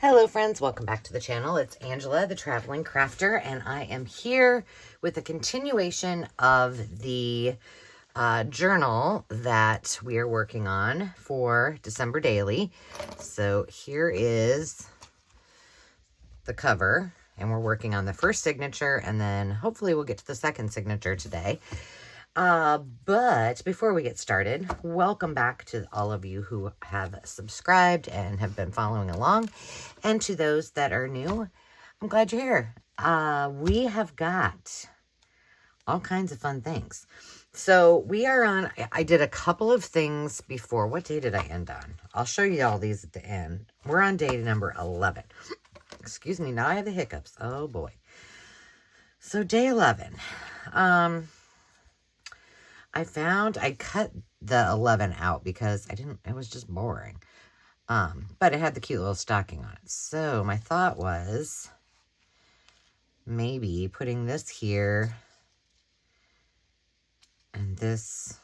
Hello friends, welcome back to the channel. It's Angela, the Traveling Crafter, and I am here with a continuation of the journal that we are working on for December Daily. So here is the cover, and we're working on the first signature, and then hopefully we'll get to the second signature today. But before we get started, welcome back to all of you who have subscribed and have been following along. And to those that are new, I'm glad you're here. We have got all kinds of fun things. So we are on, I did a couple of things before. What day did I end on? I'll show you all these at the end. We're on day number 11. Excuse me, now I have the hiccups. Oh boy. So day 11. I cut the 11 out because it was just boring. But it had the cute little stocking on it. So my thought was maybe putting this here and this.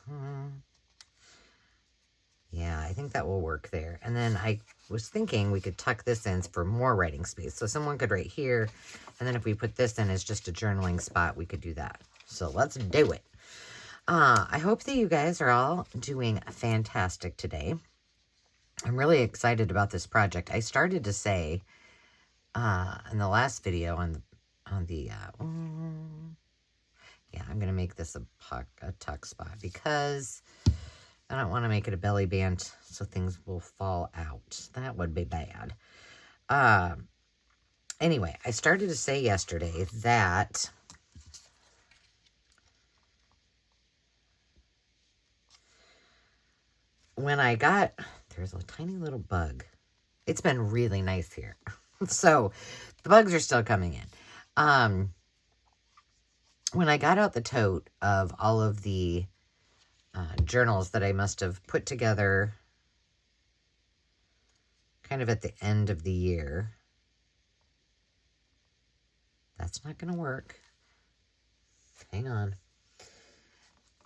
Yeah, I think that will work there. And then I was thinking we could tuck this in for more writing space. So someone could write here. And then if we put this in as just a journaling spot, we could do that. So let's do it. I hope that you guys are all doing fantastic today. I'm really excited about this project. I started to say in the last video I'm going to make this a tuck spot because I don't want to make it a belly band so things will fall out. That would be bad. Anyway, I started to say yesterday that when I got, there's a tiny little bug. It's been really nice here. So the bugs are still coming in. When I got out the tote of all of the journals that I must have put together kind of at the end of the year. That's not going to work. Hang on.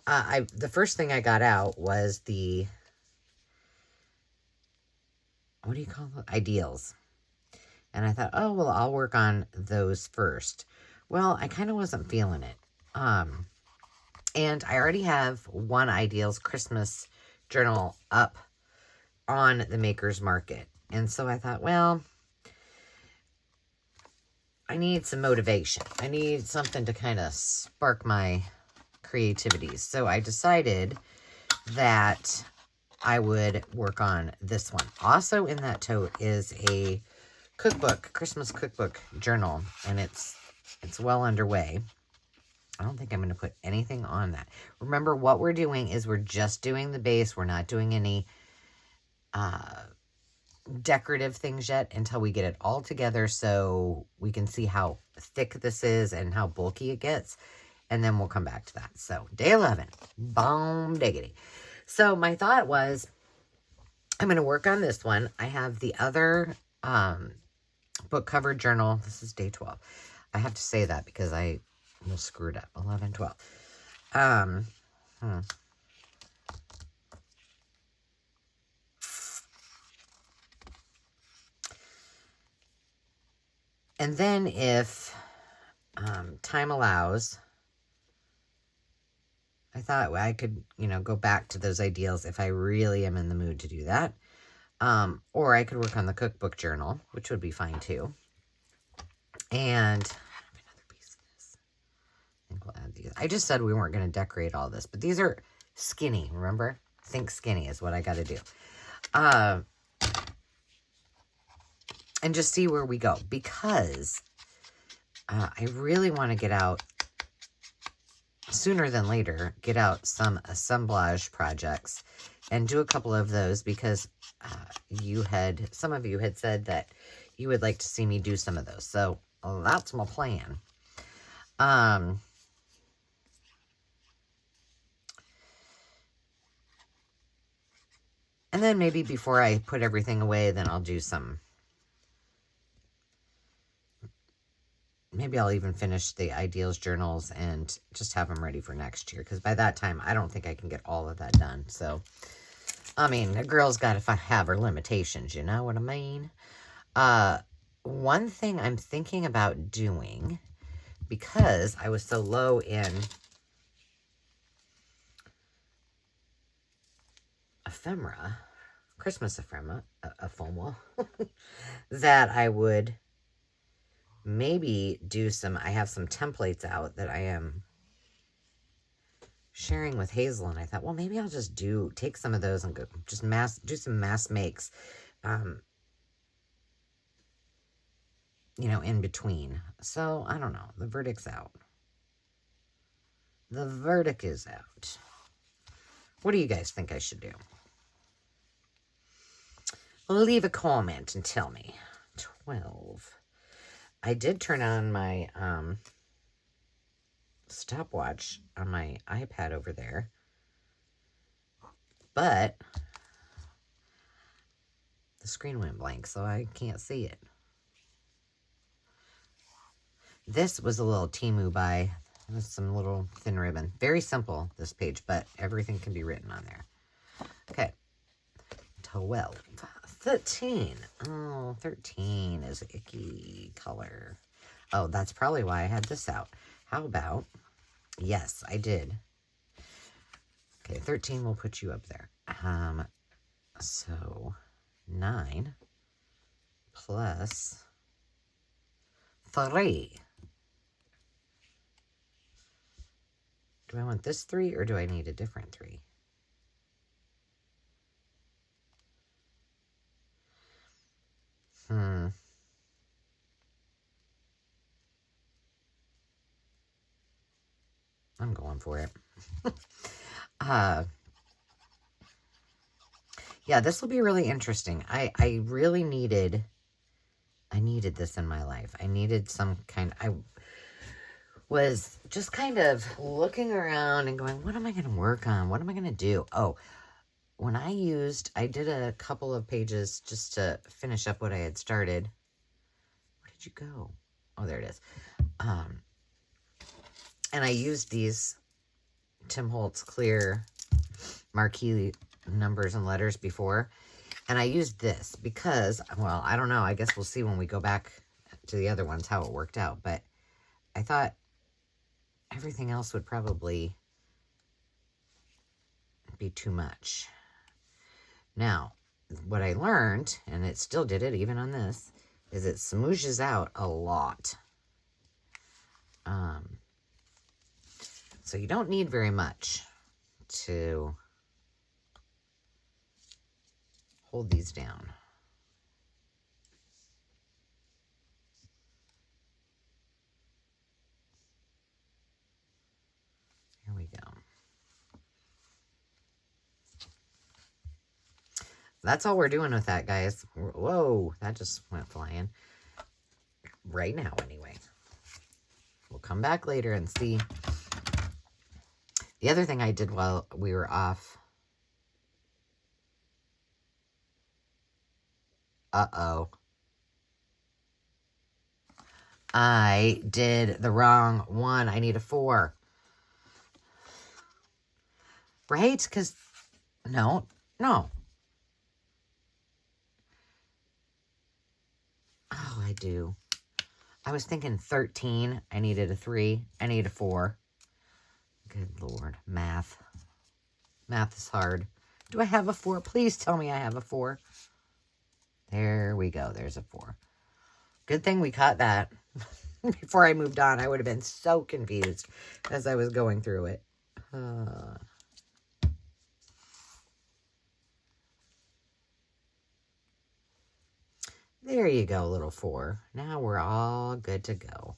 The first thing I got out was the, what do you call it? Ideals. And I thought, oh, well, I'll work on those first. Well, I kind of wasn't feeling it. And I already have one Ideals Christmas journal up on the Maker's Market. And so I thought, well, I need some motivation. I need something to kind of spark my creativity. So I decided that I would work on this one. Also in that tote is a cookbook, Christmas cookbook journal, and it's well underway. I don't think I'm going to put anything on that. Remember, what we're doing is we're just doing the base. We're not doing any decorative things yet until we get it all together so we can see how thick this is and how bulky it gets. And then we'll come back to that. So day 11, bomb diggity. So my thought was I'm going to work on this one. I have the other book cover journal. This is day 12. I have to say that because I almost screwed up. 11, 12. And then if time allows, I thought I could, go back to those ideals if I really am in the mood to do that. Or I could work on the cookbook journal, which would be fine too. And I have another piece of this. I think we'll add these. I just said we weren't going to decorate all this, but these are skinny, remember? Think skinny is what I got to do. And just see where we go. Because I really want to get out sooner than later, get out some assemblage projects and do a couple of those because some of you had said that you would like to see me do some of those. So that's my plan. And then maybe before I put everything away, then I'll do some. Maybe I'll even finish the Ideals journals and just have them ready for next year. Because by that time, I don't think I can get all of that done. So, I mean, a girl's got to have her limitations. You know what I mean? One thing I'm thinking about doing, because I was so low in ephemera, Christmas ephemera, that I would maybe do some, I have some templates out that I am sharing with Hazel, and I thought, well, maybe I'll just take some of those and go just do some mass makes, you know, in between. So I don't know. The verdict's out. The verdict is out. What do you guys think I should do? Leave a comment and tell me. 12. I did turn on my stopwatch on my iPad over there, but the screen went blank, so I can't see it. This was a little Temu buy with some little thin ribbon. Very simple, this page, but everything can be written on there. Okay. 12. 13. Oh, 13 is an icky color. Oh, that's probably why I had this out. How about, yes, I did. Okay, 13 will put you up there. So 9 plus 3. Do I want this 3 or do I need a different 3? I'm going for it. Yeah, this will be really interesting. I really needed this in my life. I needed some kind, I was just kind of looking around and going, what am I going to work on? What am I going to do? Oh, when I did a couple of pages just to finish up what I had started. Where did you go? Oh, there it is. And I used these Tim Holtz clear marquee numbers and letters before. And I used this because, well, I don't know. I guess we'll see when we go back to the other ones how it worked out. But I thought everything else would probably be too much. Now, what I learned, and it still did it even on this, is it smooshes out a lot. So you don't need very much to hold these down. Here we go. That's all we're doing with that, guys. Whoa, that just went flying. Right now, anyway. We'll come back later and see. The other thing I did while we were off. Uh-oh. I did the wrong one. I need a 4. Right? Because, no. Oh, I do. I was thinking 13. I needed a 3. I need a 4. Good Lord. Math. Math is hard. Do I have a 4? Please tell me I have a 4. There we go. There's a 4. Good thing we caught that. Before I moved on, I would have been so confused as I was going through it. There you go, little 4. Now we're all good to go.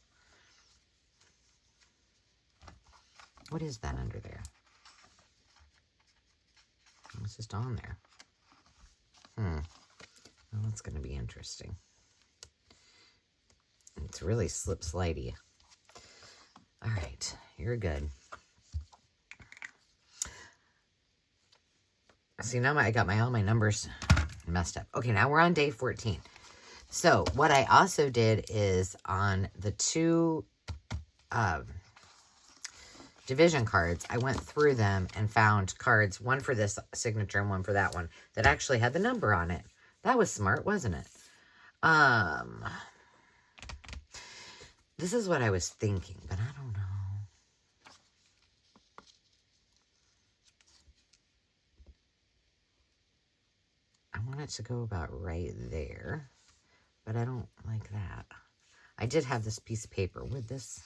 What is that under there? It's just on there. Well, that's going to be interesting. It's really slip-slidey. All right, you're good. See, now I got all my numbers messed up. Okay, now we're on day 14. So what I also did is on the 2 division cards, I went through them and found cards, one for this signature and one for that one, that actually had the number on it. That was smart, wasn't it? This is what I was thinking, but I don't know. I want it to go about right there, but I don't like that. I did have this piece of paper with this.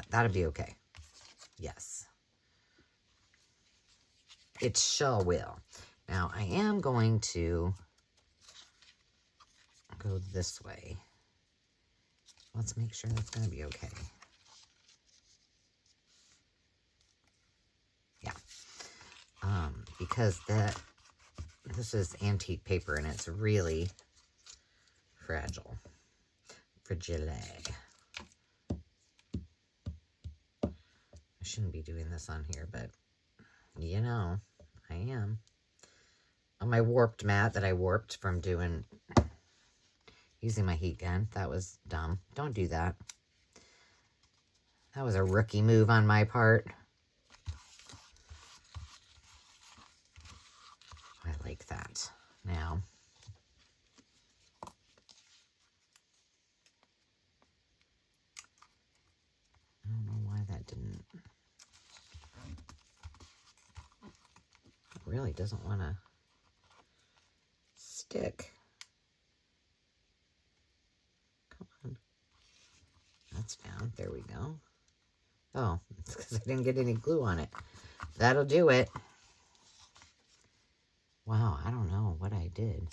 That'd be okay. Yes. It sure will. Now, I am going to go this way. Let's make sure that's going to be okay. Yeah. Because this is antique paper and it's really fragile. Fragile. I shouldn't be doing this on here, but you know, I am. On my warped mat that I warped from using my heat gun. That was dumb. Don't do that. That was a rookie move on my part. I like that. Now, I don't know why that didn't. It really doesn't want to stick. Come on. That's down. There we go. Oh, it's because I didn't get any glue on it. That'll do it. Wow, I don't know what I did.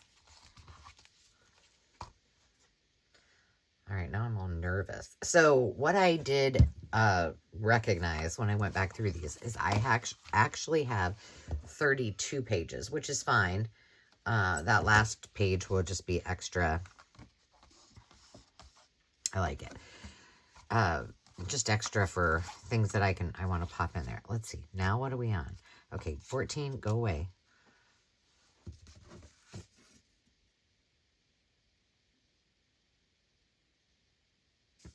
All right, now I'm all nervous. So what I did recognize when I went back through these is I actually have 32 pages, which is fine. That last page will just be extra. I like it. Just extra for things that I want to pop in there. Let's see. Now what are we on? Okay, 14, go away.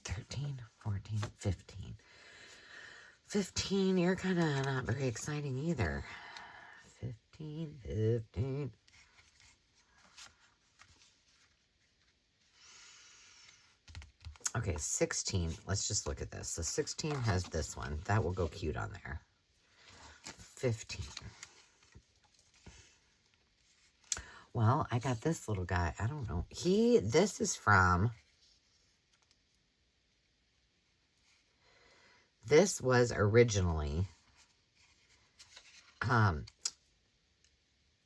13, 14, 15. 15, you're kind of not very exciting either. 15. Okay, 16. Let's just look at this. So 16 has this one. That will go cute on there. 15. Well, I got this little guy. I don't know. This is from... This was originally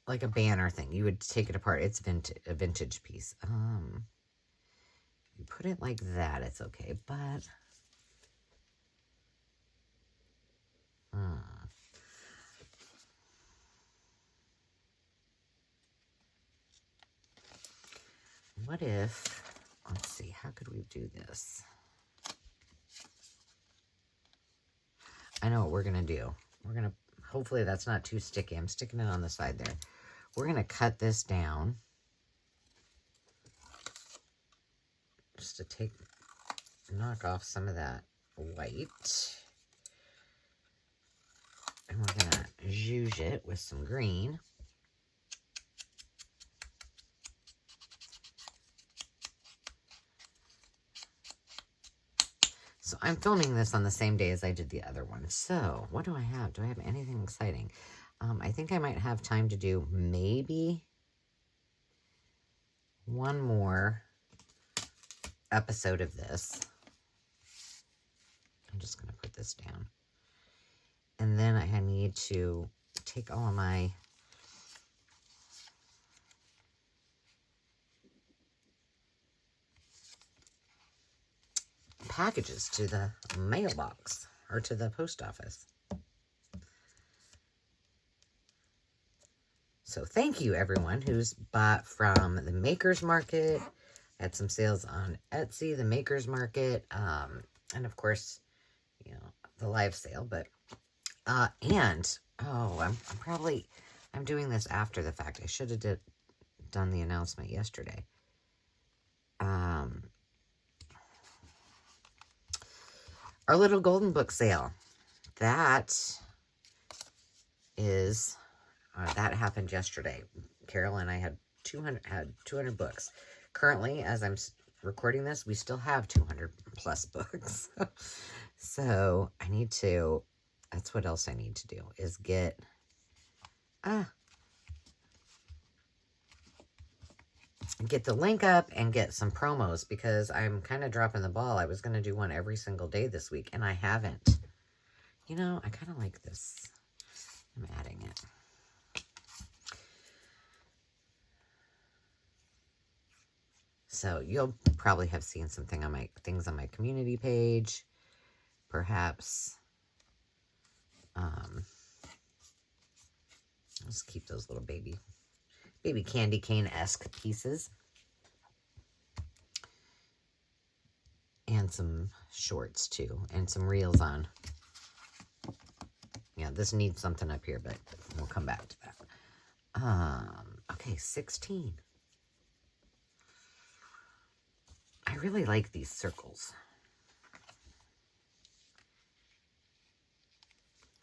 like a banner thing. You would take it apart. It's a vintage piece. You put it like that, it's okay, but what if, let's see, how could we do this? I know what we're going to do. We're going to, hopefully that's not too sticky. I'm sticking it on the side there. We're going to cut this down. Just to knock off some of that white. And we're going to zhuzh it with some green. So I'm filming this on the same day as I did the other one. So what do I have? Do I have anything exciting? I think I might have time to do maybe one more episode of this. I'm just going to put this down. And then I need to take all of my packages to the mailbox or to the post office. So thank you everyone who's bought from the Makers Market. I had some sales on Etsy, the Makers Market, and of course, you know, the live sale. But and oh, I'm doing this after the fact. I should have done the announcement yesterday. Our little golden book sale, that happened yesterday. Carol and I had had 200 books. Currently, as I'm recording this, we still have 200 plus books. So I need to, that's what else I need to do, is get, get the link up and get some promos, because I'm kind of dropping the ball. I was going to do one every single day this week, and I haven't. You know, I kind of like this. I'm adding it. So you'll probably have seen something on my things on my community page, perhaps. Let's keep those little baby candy cane-esque pieces. And some shorts too, and some reels on. Yeah, this needs something up here, but we'll come back to that. Okay, 16. I really like these circles.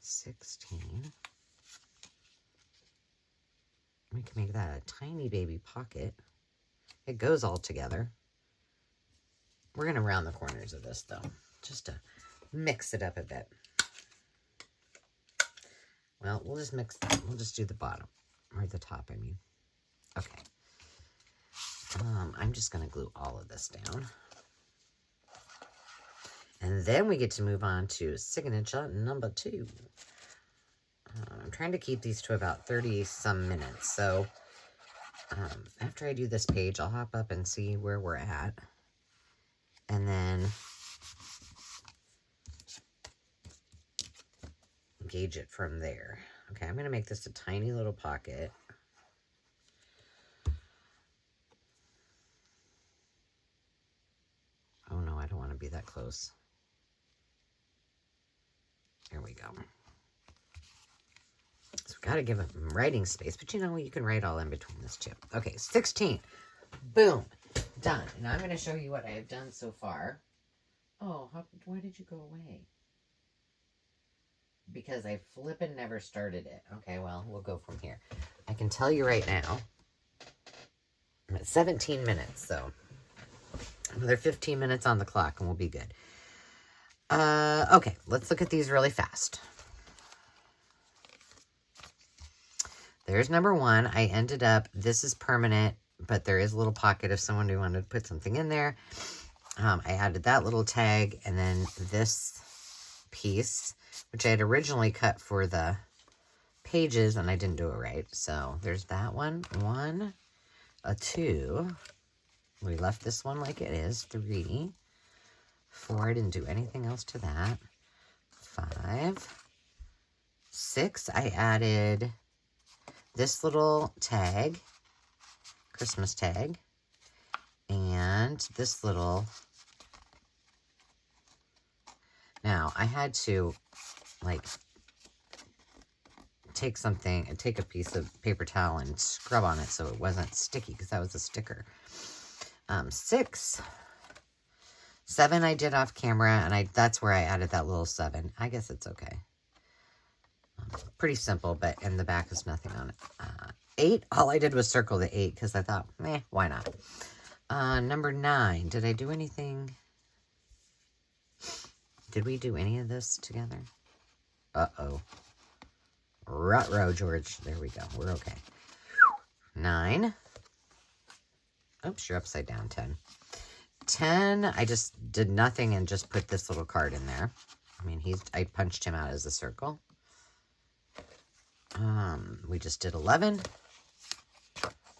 16. We can make that a tiny baby pocket. It goes all together. We're going to round the corners of this, though, just to mix it up a bit. Well, we'll just mix that. We'll just do the bottom, or the top, I mean. Okay. I'm just going to glue all of this down. And then we get to move on to signature number 2. I'm trying to keep these to about 30-some minutes. So after I do this page, I'll hop up and see where we're at. And then gauge it from there. Okay, I'm going to make this a tiny little pocket. Oh no, I don't want to be that close. There we go. So we got to give it writing space, but you know, you can write all in between this too. Okay, 16. Boom. Done. And I'm going to show you what I have done so far. Oh, why did you go away? Because I flippin' never started it. Okay, well, we'll go from here. I can tell you right now, I'm at 17 minutes, so another 15 minutes on the clock and we'll be good. Okay, let's look at these really fast. There's number 1. I ended up, this is permanent, but there is a little pocket if someone who wanted to put something in there. I added that little tag, and then this piece, which I had originally cut for the pages, and I didn't do it right. So there's that one. 1, a 2. We left this one like it is. 3, 4. I didn't do anything else to that. 5, 6. I added this little tag, Christmas tag, and this little. Now I had to like take a piece of paper towel and scrub on it so it wasn't sticky, because that was a sticker. 6, 7 I did off camera, and that's where I added that little 7. I guess it's okay. Pretty simple, but in the back is nothing on it. 8, all I did was circle the 8 because I thought, why not? Number 9, did I do anything? Did we do any of this together? Uh-oh. Ruh-roh, George. There we go. We're okay. 9. Oops, you're upside down. 10. 10, I just did nothing and just put this little card in there. I mean, I punched him out as a circle. We just did 11.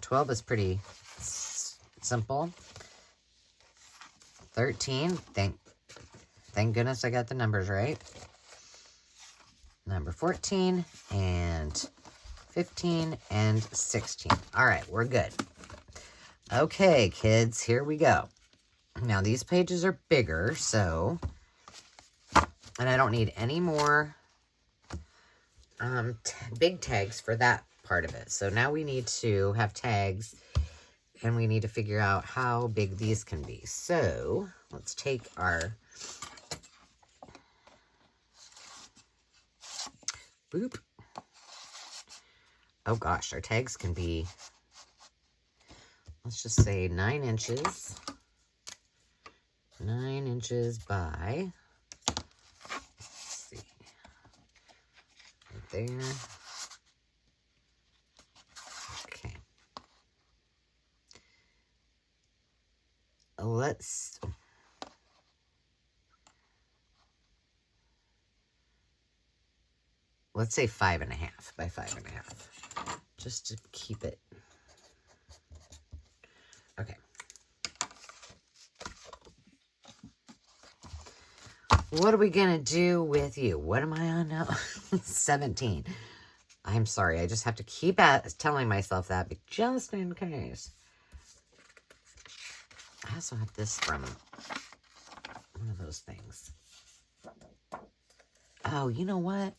12 is pretty simple. 13, thank goodness I got the numbers right. Number 14 and 15 and 16. All right, we're good. Okay, kids, here we go. Now, these pages are bigger, so, and I don't need any more big tags for that part of it. So now we need to have tags, and we need to figure out how big these can be. So let's take our boop. Oh gosh, our tags can be let's just say 9 inches. 9 inches by, let's see, right there. Okay. Let's say 5.5 by 5.5, just to keep it. Okay. What are we going to do with you? What am I on now? 17. I'm sorry. I just have to keep telling myself that, but just in case. I also have this from one of those things. Oh, you know what?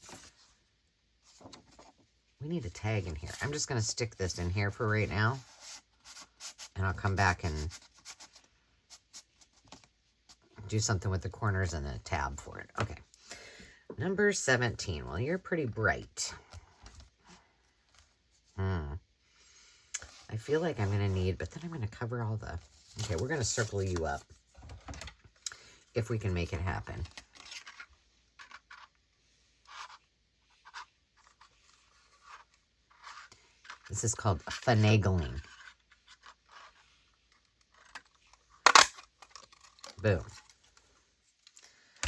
We need a tag in here. I'm just going to stick this in here for right now. And I'll come back and do something with the corners and a tab for it. Okay. Number 17. Well, you're pretty bright. I feel like I'm going to need, but then I'm going to cover all the... Okay, we're going to circle you up if we can make it happen. This is called finagling. Boom.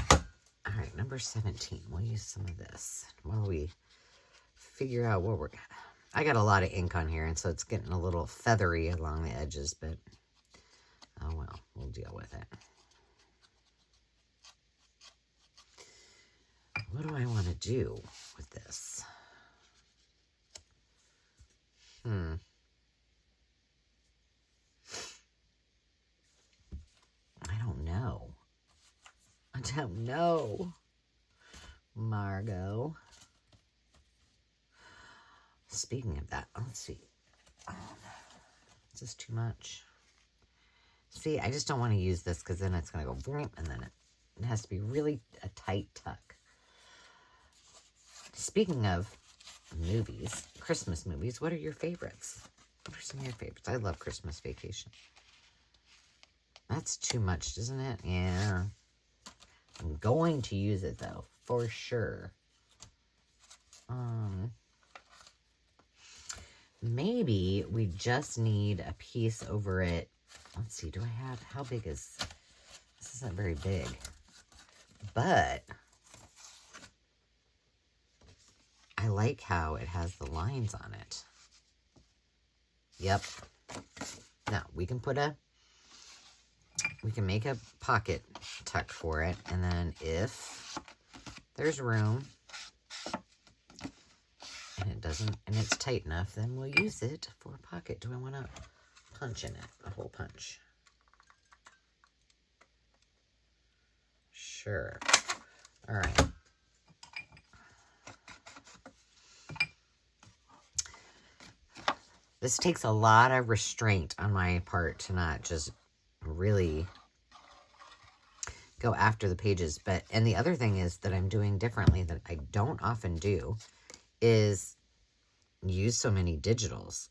All right, number 17. We'll use some of this while we figure out what we're... I got a lot of ink on here, and so it's getting a little feathery along the edges, but oh well, we'll deal with it. What do I want to do with this? I don't know. I don't know, Margot. Speaking of that, let's see. Is this too much? See, I just don't want to use this because then it's going to go boom, and then it has to be really a tight tuck. Speaking of movies, Christmas movies, what are your favorites? What are some of your favorites? I love Christmas Vacation. That's too much, isn't it? Yeah. I'm going to use it, though, for sure. Maybe we just need a piece over it. Let's see, do I have... How big is... This isn't very big. But I like how it has the lines on it. Yep. Now, we can make a pocket tuck for it. And then if there's room and it's tight enough, then we'll use it for a pocket. Do I want to punch in it? A hole punch. Sure. All right. This takes a lot of restraint on my part to not just really go after the pages. And the other thing is that I'm doing differently that I don't often do is use so many digitals.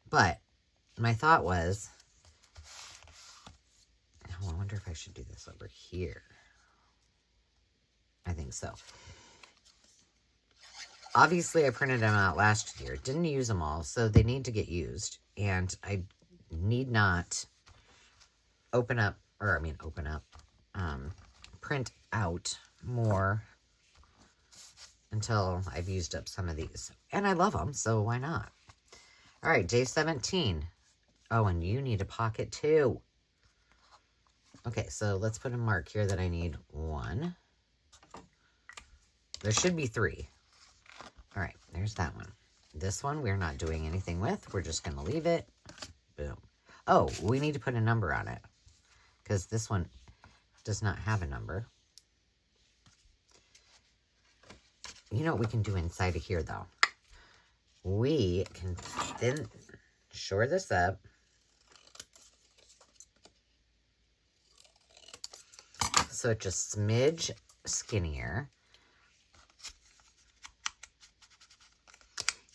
But my thought was, oh, I wonder if I should do this over here. I think so. Obviously, I printed them out last year. Didn't use them all, so they need to get used. And I need not print out more until I've used up some of these. And I love them, so why not? All right, day 17. Oh, and you need a pocket too. Okay, so let's put a mark here that I need 1. There should be 3. All right, there's that one. This one we're not doing anything with. We're just going to leave it. Boom. Oh, we need to put a number on it because this one does not have a number. You know what we can do inside of here, though? We can then shore this up. So it's just smidge skinnier.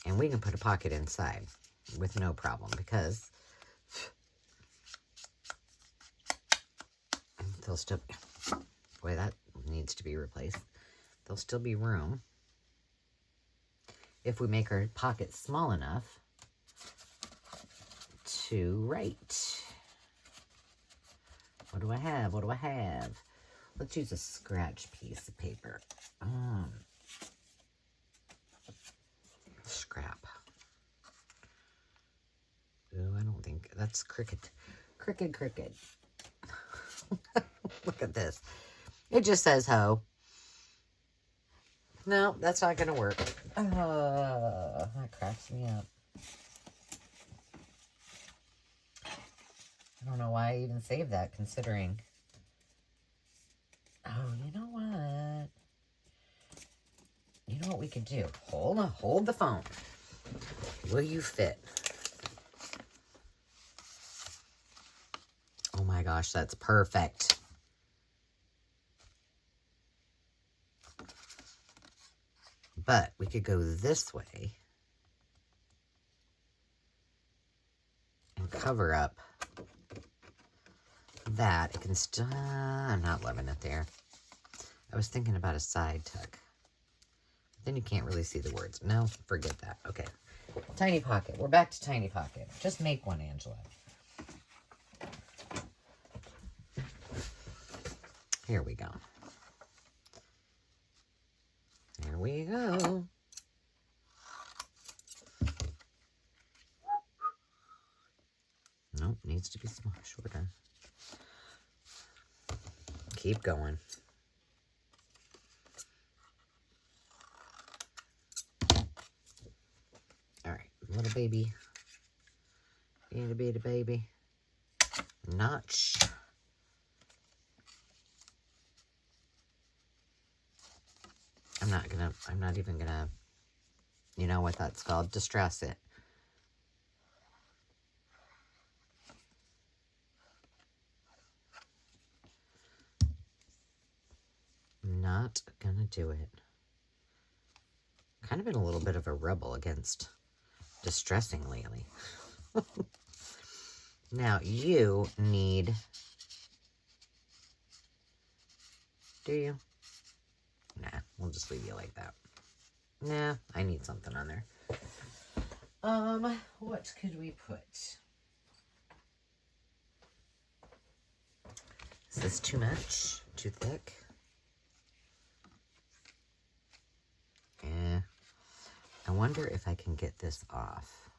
And we can put a pocket inside. with no problem, because they'll still, boy, that needs to be replaced. There'll still be room if we make our pockets small enough to write. What do I have? What do I have? Let's use a scratch piece of paper. Scrap. Ooh, I don't think that's Cricut. Cricut. Look at this. It just says hoe. No, that's not gonna work. That cracks me up. I don't know why I even saved that, considering. Oh, you know what? You know what we could do? Hold the phone. Will you fit? Oh my gosh, that's perfect. But we could go this way and cover up that. It can still, I'm not loving it there. I was thinking about a side tuck. Then you can't really see the words. No, forget that. Okay. Tiny pocket. We're back to tiny pocket. Just make one, Angela. Here we go. There we go. Nope, needs to be shorter. Keep going. All right, little baby. Itty bitty baby. Notch. I'm not even gonna, you know what that's called? Distress it. Not gonna do it. Kind of been a little bit of a rebel against distressing lately. Now you need, do you? Nah, we'll just leave you like that. Nah, I need something on there. What could we put? Is this too much? Too thick? I wonder if I can get this off.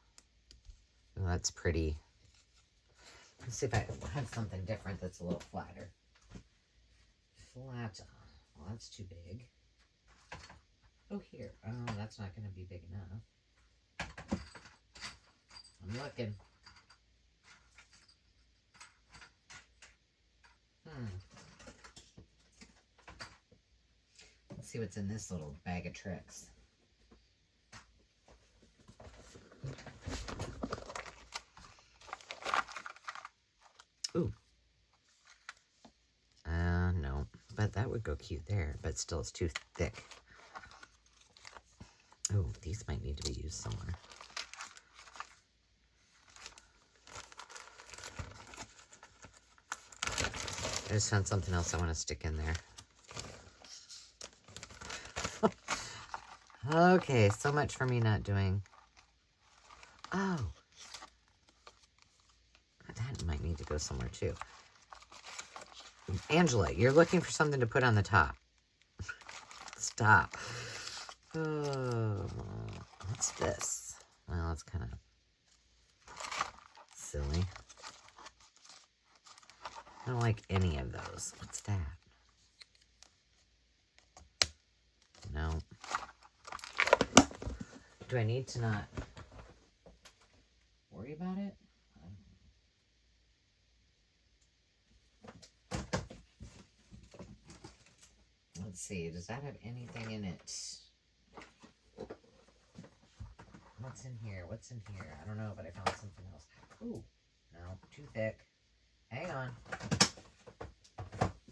Well, that's pretty. Let's see if I have something different that's a little flatter. Flat. Well, that's too big. Oh, here. Oh, that's not going to be big enough. I'm looking. Let's see what's in this little bag of tricks. Ooh. No. But that would go cute there. But still, it's too thick. Oh, these might need to be used somewhere. I just found something else I want to stick in there. Okay, so much for me not doing. Oh. That might need to go somewhere too. Angela, you're looking for something to put on the top. Stop. Oh, what's this? Well, it's kind of silly. I don't like any of those. What's that? No. Do I need to not worry about it? Let's see. Does that have anything in it? What's in here? What's in here? I don't know, but I found something else. Ooh. No. Too thick. Hang on.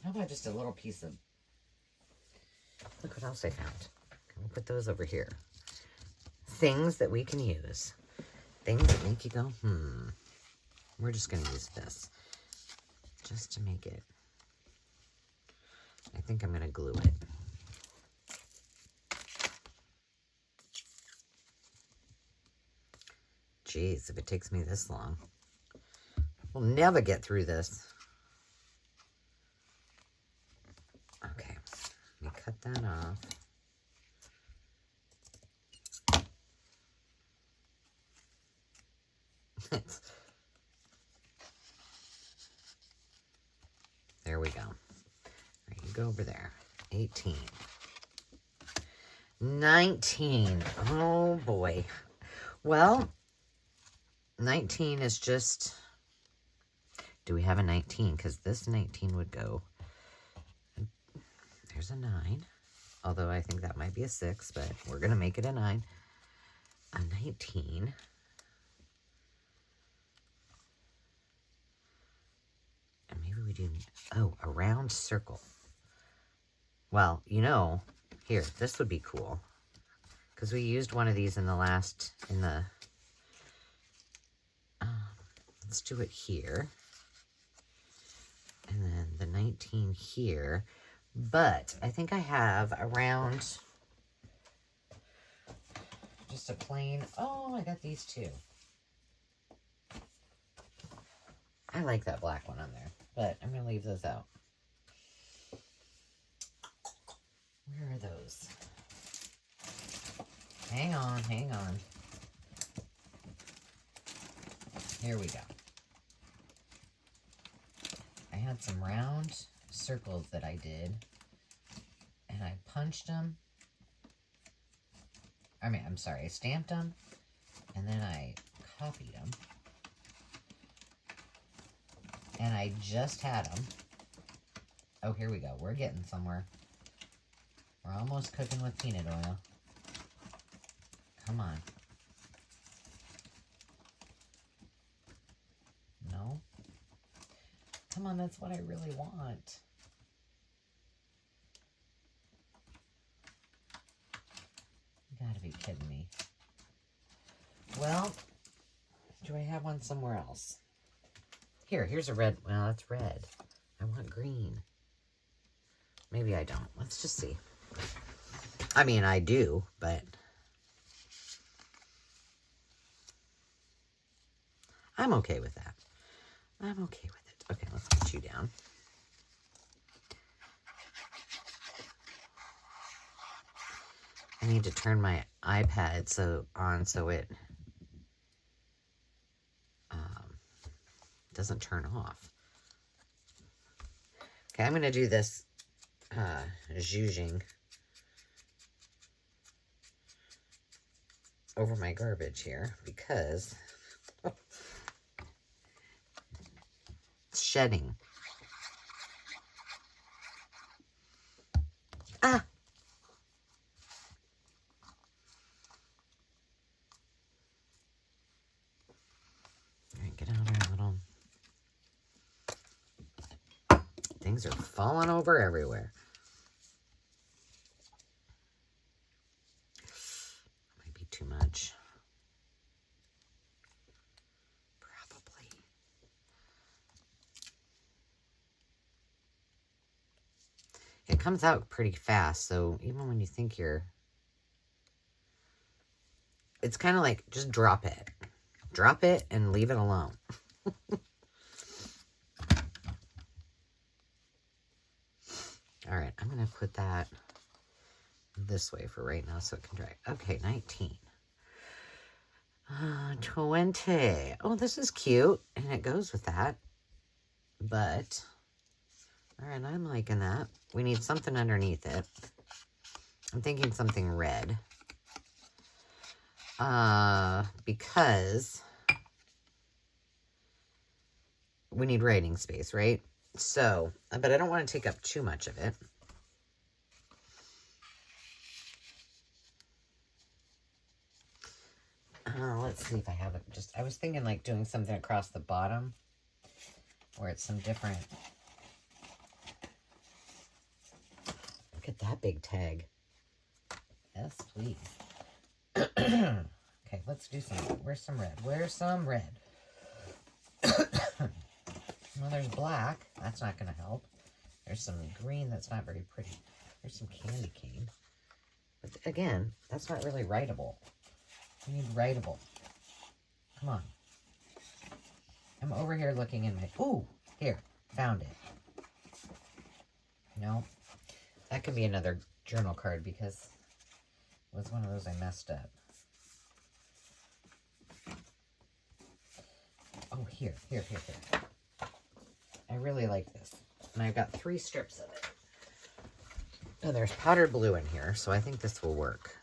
How about just a little piece of... Look what else I found. Can we put those over here? Things that we can use. things that make you go, We're just going to use this just to make it. I think I'm going to glue it. Jeez, if it takes me this long, we'll never get through this. Okay, let me cut that off. There we go. All right, you go over there. 18. 19. Oh, boy. Well, 19 is just... Do we have a 19? Because this 19 would go... There's a 9. Although I think that might be a 6, but we're going to make it a 9. A 19... And maybe we do, a round circle. Well, you know, here, this would be cool. Because we used one of these in the last, let's do it here. And then the 19 here. But I think I have a round, just a plain, oh, I got these two. I like that black one on there, but I'm going to leave those out. Where are those? Hang on, hang on. Here we go. I had some round circles that I did, and I punched them. I stamped them, and then I copied them. And I just had them. Oh, here we go. We're getting somewhere. We're almost cooking with peanut oil. Come on. No? Come on, that's what I really want. You gotta be kidding me. Well, do I have one somewhere else? Here's a red. Well, that's red. I want green. Maybe I don't. Let's just see. I mean, I do, but I'm okay with that. I'm okay with it. Okay, let's put you down. I need to turn my iPad on so it doesn't turn off. Okay, I'm going to do this zhuzhing over my garbage here because it's shedding. Ah! All right, get out of there, little... Things are falling over everywhere. Might be too much. Probably. It comes out pretty fast, so even when you think you're... It's kind of like, just drop it. Drop it and leave it alone. All right, I'm going to put that this way for right now so it can dry. Okay, 19. 20. Oh, this is cute, and it goes with that. But, all right, I'm liking that. We need something underneath it. I'm thinking something red. Because we need writing space, right? So, but I don't want to take up too much of it. Let's see if I have it. I was thinking like doing something across the bottom where it's some different. Look at that big tag. Yes, please. Okay, let's do some. Where's some red? Where's some red? Well, there's black. That's not going to help. There's some green that's not very pretty. There's some candy cane. But again, that's not really writable. We need writable. Come on. I'm over here looking in my... Ooh, here. Found it. No. That could be another journal card because it was one of those I messed up. Oh, here. I really like this. And I've got 3 strips of it. Oh, there's powdered blue in here, so I think this will work.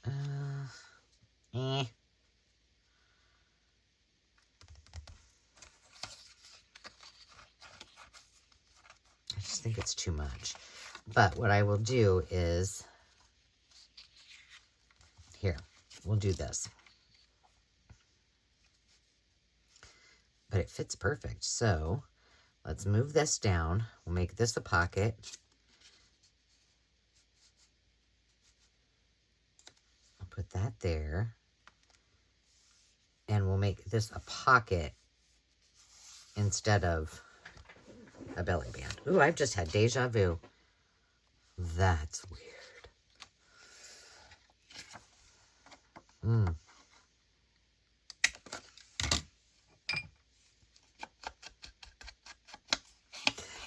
I just think it's too much. But what I will do is, here, we'll do this. But it fits perfect. So let's move this down. We'll make this a pocket. I'll put that there. And we'll make this a pocket instead of a belly band. Ooh, I've just had deja vu. That's weird.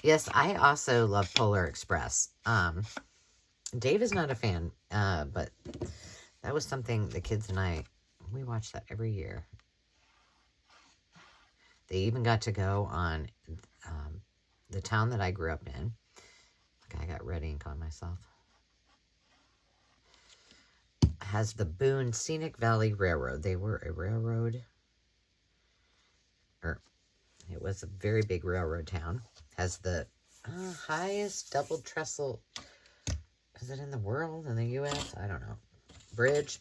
Yes, I also love Polar Express. Dave is not a fan, but that was something the kids and I, we watched that every year. They even got to go on the town that I grew up in. Okay, I got red ink on myself. Has the Boone Scenic Valley Railroad. They were a railroad, or it was a very big railroad town. Has the highest double trestle, is it in the world, in the U.S.? I don't know. Bridge.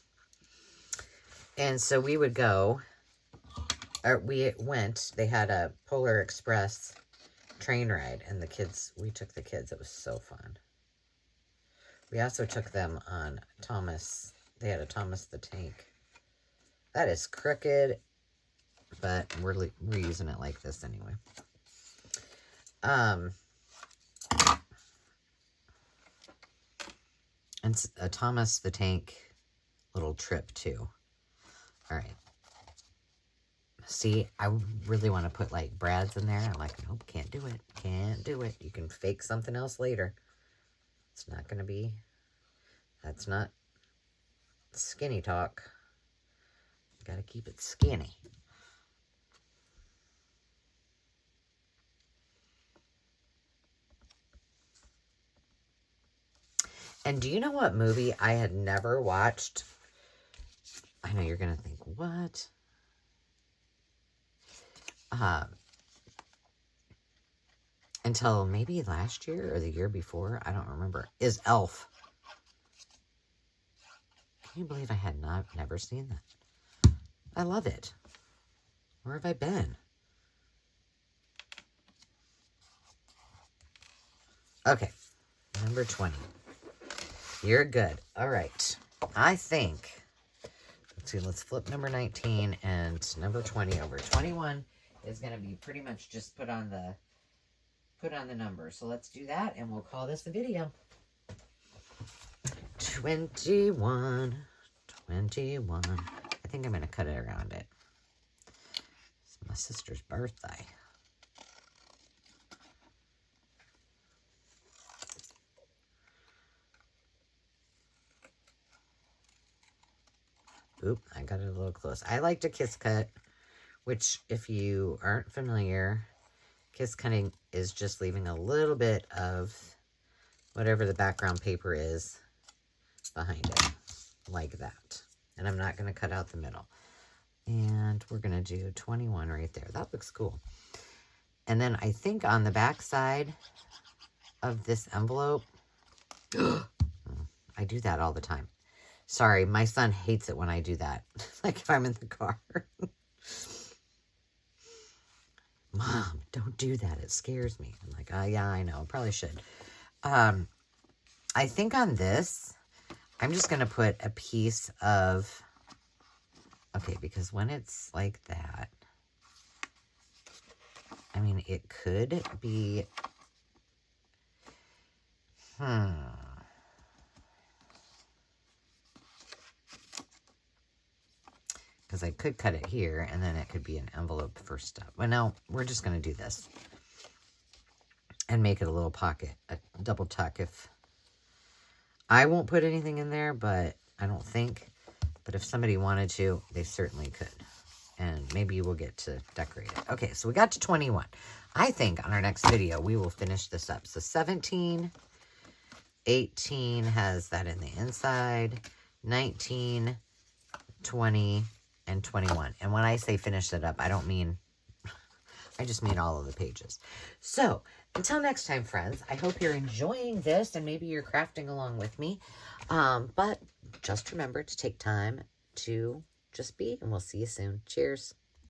And so we would go, or we went, they had a Polar Express train ride, and the kids, we took the kids. It was so fun. We also took them on Thomas. They had a Thomas the Tank. That is crooked, but we're using it like this anyway. And a Thomas the Tank little trip too. All right. See, I really want to put like Brad's in there. I'm like, nope, can't do it. Can't do it. You can fake something else later. It's not going to be, that's not skinny talk. Got to keep it skinny. And do you know what movie I had never watched? I know you're going to think, what? Until maybe last year or the year before, I don't remember, is Elf. Can you believe I had never seen that? I love it. Where have I been? Okay, number 20. You're good. All right. I think, let's see, let's flip number 19 and number 20 over. 21 is going to be pretty much just put on the number. So let's do that, and we'll call this a video. 21. I think I'm going to cut it around it. It's my sister's birthday. Oop, I got it a little close. I like to kiss cut, which if you aren't familiar, kiss cutting is just leaving a little bit of whatever the background paper is behind it, like that. And I'm not going to cut out the middle. And we're going to do 21 right there. That looks cool. And then I think on the back side of this envelope, I do that all the time. Sorry, my son hates it when I do that. Like if I'm in the car. Mom, don't do that. It scares me. I'm like, oh, yeah, I know. Probably should. I think on this, I'm just going to put a piece of, okay, because when it's like that, I mean, it could be, because I could cut it here, and then it could be an envelope for stuff. Well, no, we're just going to do this and make it a little pocket, a double tuck. If I won't put anything in there, but I don't think. But if somebody wanted to, they certainly could. And maybe we'll get to decorate it. Okay, so we got to 21. I think on our next video, we will finish this up. So 17, 18 has that in the inside, 19, 20, and 21. And when I say finish it up, I don't mean, I just mean all of the pages. So until next time, friends, I hope you're enjoying this and maybe you're crafting along with me. But just remember to take time to just be, and we'll see you soon. Cheers.